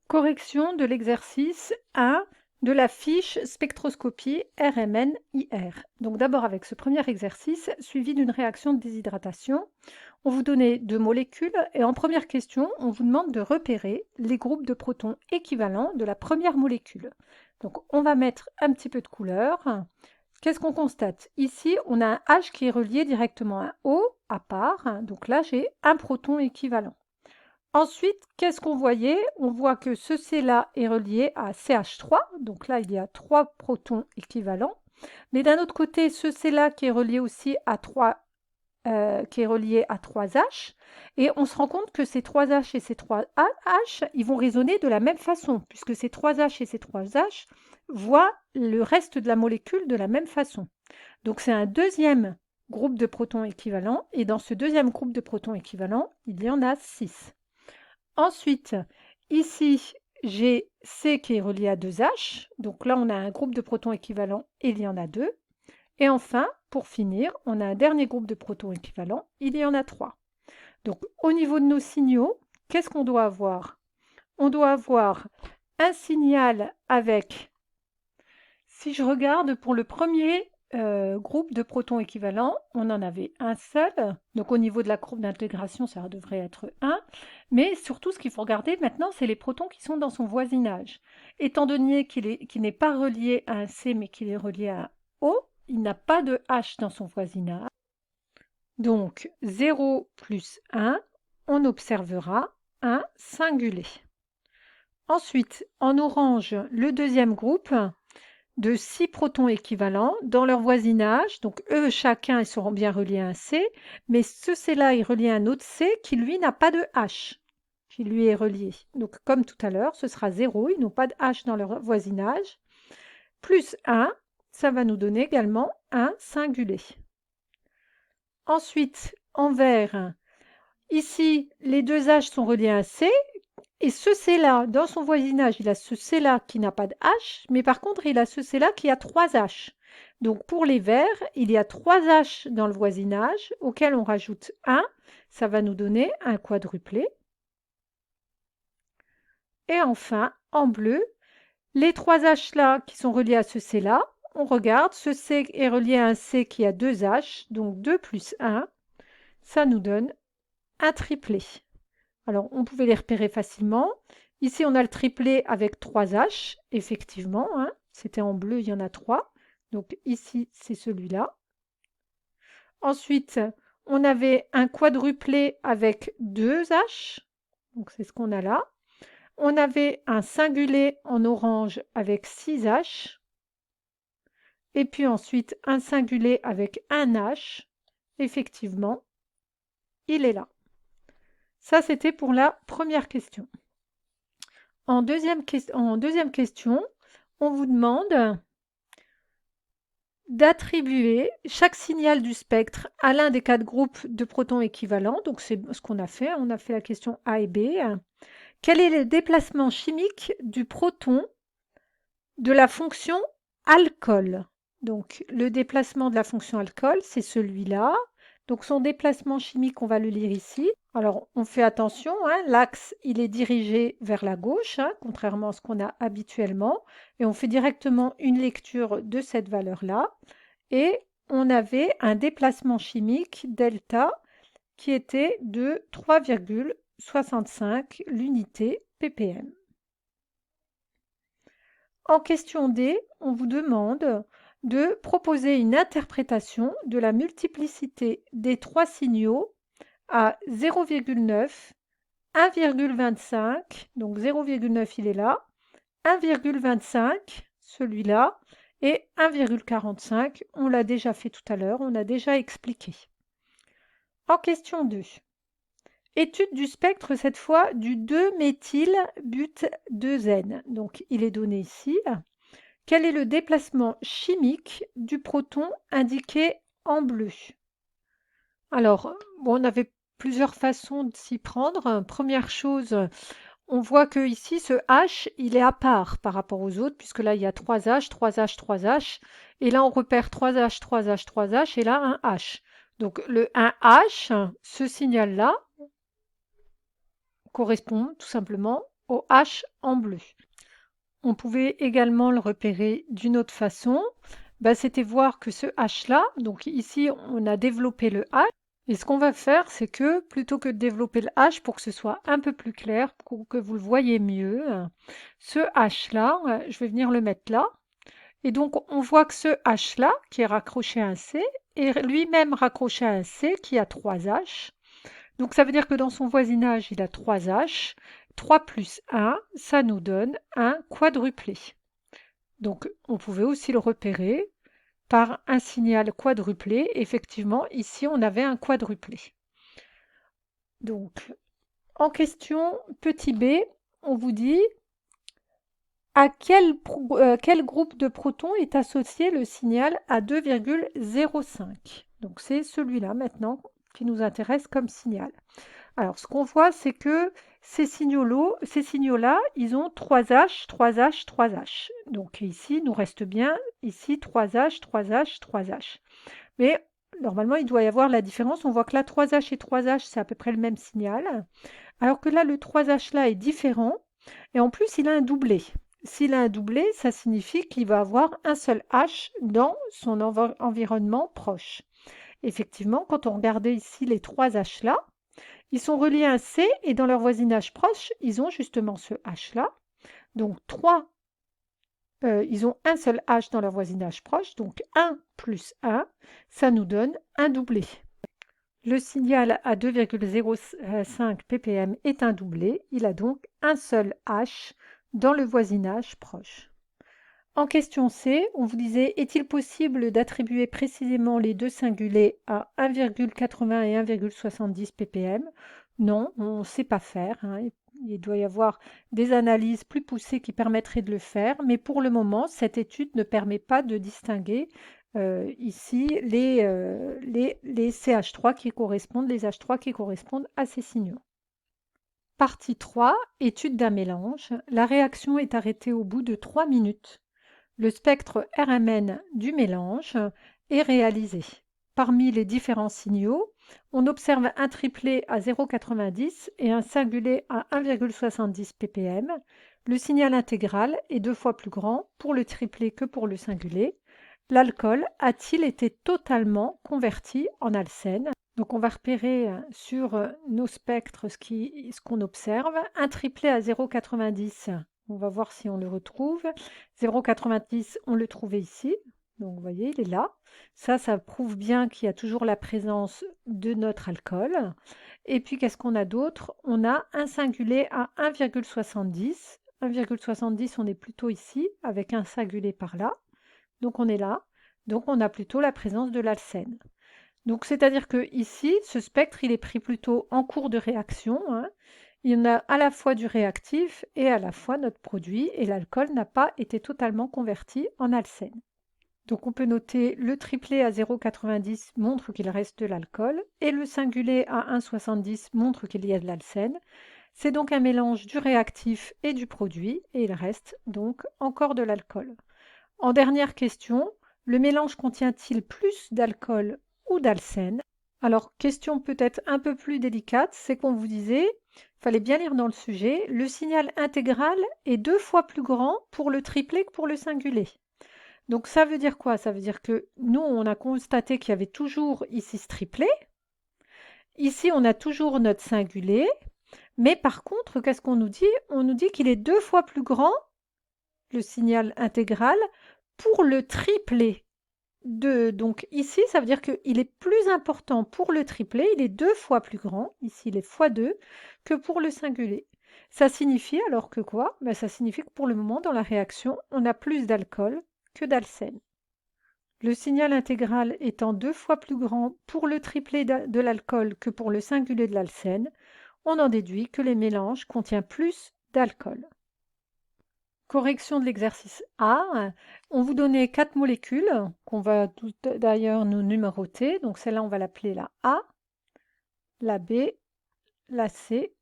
Correction de l'exercice 1 de la fiche spectroscopie RMN-IR. Donc d'abord avec ce premier exercice, suivi d'une réaction de déshydratation. On vous donnait 2 molécules et en première question, on vous demande de repérer les groupes de protons équivalents de la première molécule. Donc on va mettre un petit peu de couleur. Qu'est-ce qu'on constate? Ici, on a un H qui est relié directement à un O à part. Donc là, j'ai un proton équivalent. Ensuite, qu'est-ce qu'on voyait? On voit que ce C-là est relié à CH3, donc là il y a 3 protons équivalents. Mais d'un autre côté, ce C-là qui est relié aussi à 3, qui est relié à 3H, et on se rend compte que ces 3H et ces 3H, ils vont résonner de la même façon, puisque ces 3H et ces 3H voient le reste de la molécule de la même façon. Donc c'est un deuxième groupe de protons équivalents, et dans ce deuxième groupe de protons équivalents, il y en a 6. Ensuite, ici, j'ai C qui est relié à 2H. Donc là, on a un groupe de protons équivalents et il y en a 2. Et enfin, pour finir, on a un dernier groupe de protons équivalents, il y en a 3. Donc au niveau de nos signaux, qu'est-ce qu'on doit avoir? On doit avoir un signal avec, si je regarde pour le premier groupe de protons équivalents, on en avait un seul. Donc au niveau de la courbe d'intégration, ça devrait être 1. Mais surtout, ce qu'il faut regarder maintenant, c'est les protons qui sont dans son voisinage. Étant donné qu'il n'est pas relié à un C, mais qu'il est relié à un O, il n'a pas de H dans son voisinage. Donc 0 plus 1, on observera un singulé. Ensuite, en orange, le deuxième groupe de 6 protons équivalents dans leur voisinage. Donc eux, chacun, ils seront bien reliés à un C, mais ce C-là est relié à un autre C qui, lui, n'a pas de H, qui lui est relié. Donc comme tout à l'heure, ce sera 0, ils n'ont pas de H dans leur voisinage. Plus 1, ça va nous donner également un singulé. Ensuite, en vert, ici, les deux H sont reliés à un C, et ce C-là, dans son voisinage, il a ce C-là qui n'a pas de H, mais par contre, il a ce C-là qui a 3 H. Donc pour les verts, il y a 3 H dans le voisinage, auquel on rajoute 1. Ça va nous donner un quadruplé. Et enfin, en bleu, les 3 H-là qui sont reliés à ce C-là, on regarde, ce C est relié à un C qui a 2 H, donc 2 plus 1, ça nous donne un triplé. Alors, on pouvait les repérer facilement. Ici, on a le triplet avec 3 H, effectivement. Hein, c'était en bleu, il y en a 3. Donc ici, c'est celui-là. Ensuite, on avait un quadruplé avec 2 H. Donc c'est ce qu'on a là. On avait un singulé en orange avec 6 H. Et puis ensuite, un singulé avec 1 H. Effectivement, il est là. Ça, c'était pour la première question. En deuxième question, on vous demande d'attribuer chaque signal du spectre à l'un des 4 groupes de protons équivalents. Donc c'est ce qu'on a fait. On a fait la question A et B. Quel est le déplacement chimique du proton de la fonction alcool? Donc le déplacement de la fonction alcool, c'est celui-là. Donc son déplacement chimique, on va le lire ici. Alors on fait attention, hein, l'axe il est dirigé vers la gauche, hein, contrairement à ce qu'on a habituellement. Et on fait directement une lecture de cette valeur-là. Et on avait un déplacement chimique delta qui était de 3,65 l'unité ppm. En question D, on vous demande de proposer une interprétation de la multiplicité des 3 signaux à 0,9, 1,25, donc 0,9 il est là, 1,25 celui-là, et 1,45, on l'a déjà fait tout à l'heure, on a déjà expliqué. En question 2, étude du spectre cette fois du 2-méthylbutène. Donc il est donné ici. Quel est le déplacement chimique du proton indiqué en bleu? Alors, bon, on avait plusieurs façons de s'y prendre. Première chose, on voit que ici, ce H, il est à part par rapport aux autres, puisque là, il y a 3 H, 3 H, 3 H. Et là, on repère 3 H, 3 H, 3 H, et là, un H. Donc, le 1H, ce signal-là, correspond tout simplement OH en bleu. On pouvait également le repérer d'une autre façon, c'était voir que ce H-là, donc ici on a développé le H, et ce qu'on va faire, c'est que plutôt que de développer le H pour que ce soit un peu plus clair, pour que vous le voyez mieux, ce H-là, je vais venir le mettre là, et donc on voit que ce H-là, qui est raccroché à un C, est lui-même raccroché à un C qui a 3 H. Donc ça veut dire que dans son voisinage, il a 3 H. 3 plus 1, ça nous donne un quadruplé. Donc on pouvait aussi le repérer par un signal quadruplé. Effectivement, ici on avait un quadruplé. Donc en question, petit b, on vous dit à quel groupe de protons est associé le signal A2,05. Donc c'est celui-là maintenant qui nous intéresse comme signal. Alors, ce qu'on voit, c'est que ces signaux-là, ils ont 3H, 3H, 3H. Donc ici, il nous reste bien ici 3H, 3H, 3H. Mais normalement, il doit y avoir la différence. On voit que là, 3H et 3H, c'est à peu près le même signal. Alors que là, le 3H là est différent. Et en plus, il a un doublé. S'il a un doublé, ça signifie qu'il va avoir un seul H dans son environnement proche. Effectivement, quand on regardait ici les 3H là, ils sont reliés à un C et dans leur voisinage proche, ils ont justement ce H-là. Donc ils ont un seul H dans leur voisinage proche, donc 1 plus 1, ça nous donne un doublé. Le signal à 2,05 ppm est un doublé, il a donc un seul H dans le voisinage proche. En question C, on vous disait, est-il possible d'attribuer précisément les deux singulés à 1,80 et 1,70 ppm? Non, on ne sait pas faire, hein. Il doit y avoir des analyses plus poussées qui permettraient de le faire, mais pour le moment, cette étude ne permet pas de distinguer ici les CH3 qui correspondent, les H3 qui correspondent à ces signaux. Partie 3, étude d'un mélange. La réaction est arrêtée au bout de 3 minutes. Le spectre RMN du mélange est réalisé. Parmi les différents signaux, on observe un triplet à 0,90 et un singulet à 1,70 ppm. Le signal intégral est 2 fois plus grand pour le triplet que pour le singulet. L'alcool a-t-il été totalement converti en alcène? Donc on va repérer sur nos spectres ce qu'on observe. Un triplet à 0,90, on va voir si on le retrouve. 0,90, on le trouvait ici. Donc vous voyez, il est là. Ça prouve bien qu'il y a toujours la présence de notre alcool. Et puis qu'est-ce qu'on a d'autre? On a un singulet à 1,70. 1,70, on est plutôt ici, avec un singulet par là. Donc on est là. Donc on a plutôt la présence de l'alcène. Donc c'est-à-dire que ici, ce spectre, il est pris plutôt en cours de réaction, hein. Il y en a à la fois du réactif et à la fois notre produit, et l'alcool n'a pas été totalement converti en alcène. Donc on peut noter le triplet à 0,90 montre qu'il reste de l'alcool, et le singulet à 1,70 montre qu'il y a de l'alcène. C'est donc un mélange du réactif et du produit, et il reste donc encore de l'alcool. En dernière question, le mélange contient-il plus d'alcool ou d'alcène? Alors, question peut-être un peu plus délicate, c'est qu'on vous disait, il fallait bien lire dans le sujet, le signal intégral est 2 fois plus grand pour le triplet que pour le singulet. Donc ça veut dire quoi? Ça veut dire que nous, on a constaté qu'il y avait toujours ici ce triplet. Ici, on a toujours notre singulet. Mais par contre, qu'est-ce qu'on nous dit? On nous dit qu'il est 2 fois plus grand, le signal intégral, pour le triplet. Donc ici, ça veut dire qu'il est plus important pour le triplet, il est 2 fois plus grand, ici il est x2, que pour le singulet. Ça signifie alors que quoi? Ça signifie que pour le moment, dans la réaction, on a plus d'alcool que d'alcène. Le signal intégral étant 2 fois plus grand pour le triplet de l'alcool que pour le singulet de l'alcène, on en déduit que les mélanges contiennent plus d'alcool. Correction de l'exercice A, on vous donnait 4 molécules qu'on va d'ailleurs nous numéroter. Donc celle-là, on va l'appeler la A, la B, la C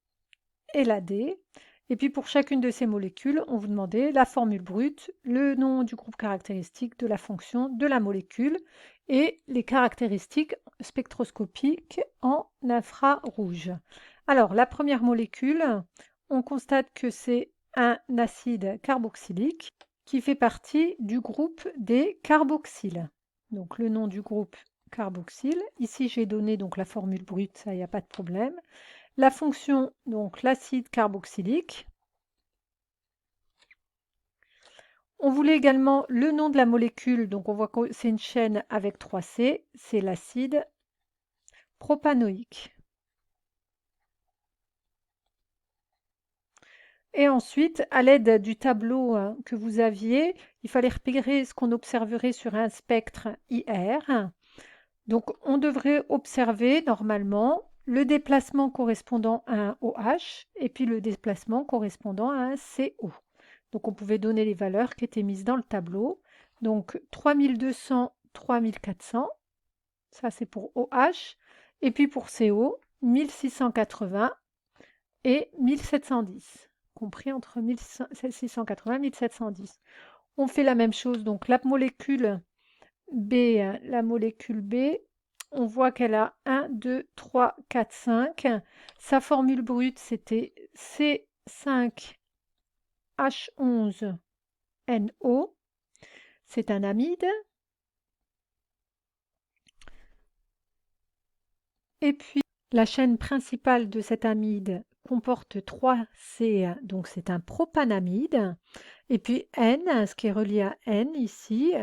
et la D. Et puis pour chacune de ces molécules, on vous demandait la formule brute, le nom du groupe caractéristique, de la fonction, de la molécule et les caractéristiques spectroscopiques en infrarouge. Alors la première molécule, on constate que c'est un acide carboxylique qui fait partie du groupe des carboxyles. Donc le nom du groupe carboxyle. Ici, j'ai donné donc la formule brute, ça, il n'y a pas de problème. La fonction, donc l'acide carboxylique. On voulait également le nom de la molécule, donc on voit que c'est une chaîne avec 3 C, c'est l'acide propanoïque. Et ensuite, à l'aide du tableau que vous aviez, il fallait repérer ce qu'on observerait sur un spectre IR. Donc, on devrait observer normalement le déplacement correspondant à un OH et puis le déplacement correspondant à un CO. Donc, on pouvait donner les valeurs qui étaient mises dans le tableau. Donc, 3200, 3400, ça c'est pour OH. Et puis pour CO, 1680 et 1710, compris entre 1680 et 1710. On fait la même chose, donc la molécule B, on voit qu'elle a 1, 2, 3, 4, 5. Sa formule brute, c'était C5H11NO. C'est un amide. Et puis, la chaîne principale de cet amide comporte 3 C, donc c'est un propanamide. Et puis N, ce qui est relié à N ici,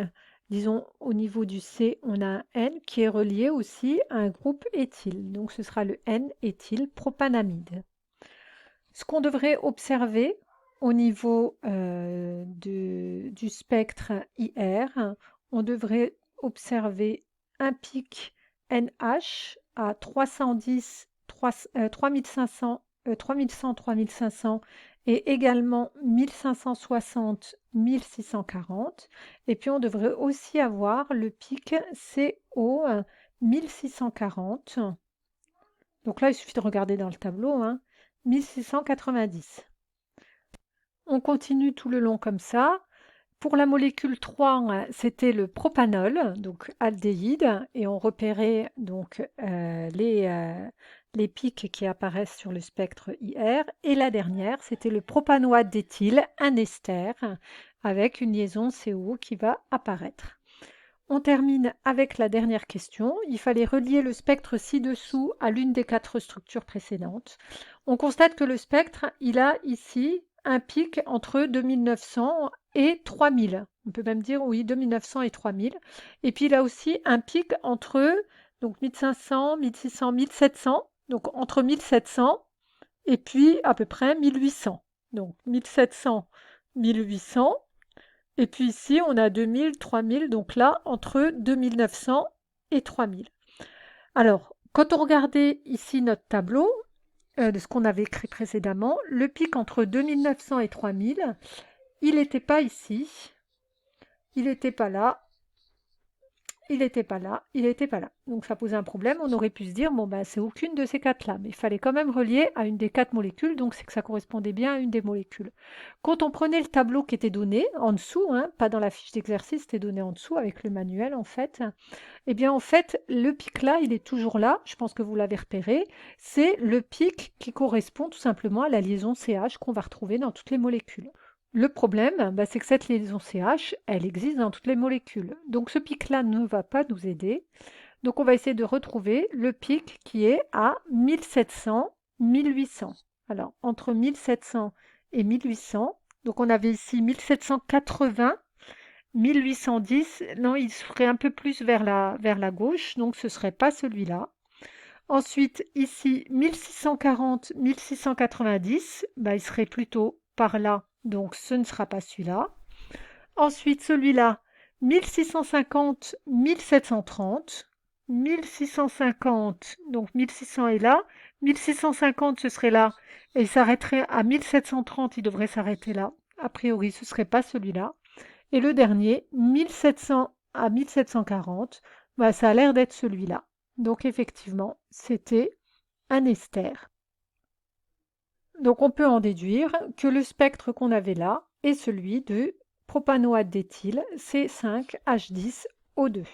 disons au niveau du C, on a un N qui est relié aussi à un groupe éthyle. Donc ce sera le N-éthylpropanamide. Ce qu'on devrait observer au niveau du spectre IR, on devrait observer un pic NH à 310, 3500, 3100, 3500 et également 1560, 1640. Et puis on devrait aussi avoir le pic CO 1640. Donc là, il suffit de regarder dans le tableau, 1690. On continue tout le long comme ça. Pour la molécule 3, c'était le propanol, donc aldéhyde, et on repérait donc les pics qui apparaissent sur le spectre IR. Et la dernière, c'était le propanoate d'éthyle, un ester, avec une liaison CO qui va apparaître. On termine avec la dernière question. Il fallait relier le spectre ci-dessous à l'une des 4 structures précédentes. On constate que le spectre, il a ici un pic entre 2900 et 3000. On peut même dire, oui, 2900 et 3000. Et puis, il a aussi un pic entre donc 1500, 1600, 1700. Donc, entre 1700 et puis à peu près 1800. Donc, 1700, 1800. Et puis ici, on a 2000, 3000, donc là, entre 2900 et 3000. Alors, quand on regardait ici notre tableau, de ce qu'on avait écrit précédemment, le pic entre 2900 et 3000, il n'était pas ici, il n'était pas là, il n'était pas là, il n'était pas là. Donc ça posait un problème, on aurait pu se dire, bon ben c'est aucune de ces 4-là, mais il fallait quand même relier à une des 4 molécules, donc c'est que ça correspondait bien à une des molécules. Quand on prenait le tableau qui était donné en dessous, pas dans la fiche d'exercice, c'était donné en dessous avec le manuel en fait, eh bien en fait le pic là, il est toujours là, je pense que vous l'avez repéré, c'est le pic qui correspond tout simplement à la liaison CH qu'on va retrouver dans toutes les molécules. Le problème, c'est que cette liaison CH, elle existe dans toutes les molécules. Donc ce pic-là ne va pas nous aider. Donc on va essayer de retrouver le pic qui est à 1700, 1800. Alors entre 1700 et 1800, donc on avait ici 1780, 1810. Non, il serait un peu plus vers la gauche, donc ce ne serait pas celui-là. Ensuite, ici, 1640, 1690, il serait plutôt par là, donc ce ne sera pas celui-là. Ensuite, celui-là, 1650, 1730, 1650, donc 1600 est là, 1650 ce serait là, et il s'arrêterait à 1730, il devrait s'arrêter là. A priori, ce ne serait pas celui-là. Et le dernier, 1700 à 1740, ça a l'air d'être celui-là. Donc effectivement, c'était un ester. Donc on peut en déduire que le spectre qu'on avait là est celui de propanoate d'éthyle C5H10O2.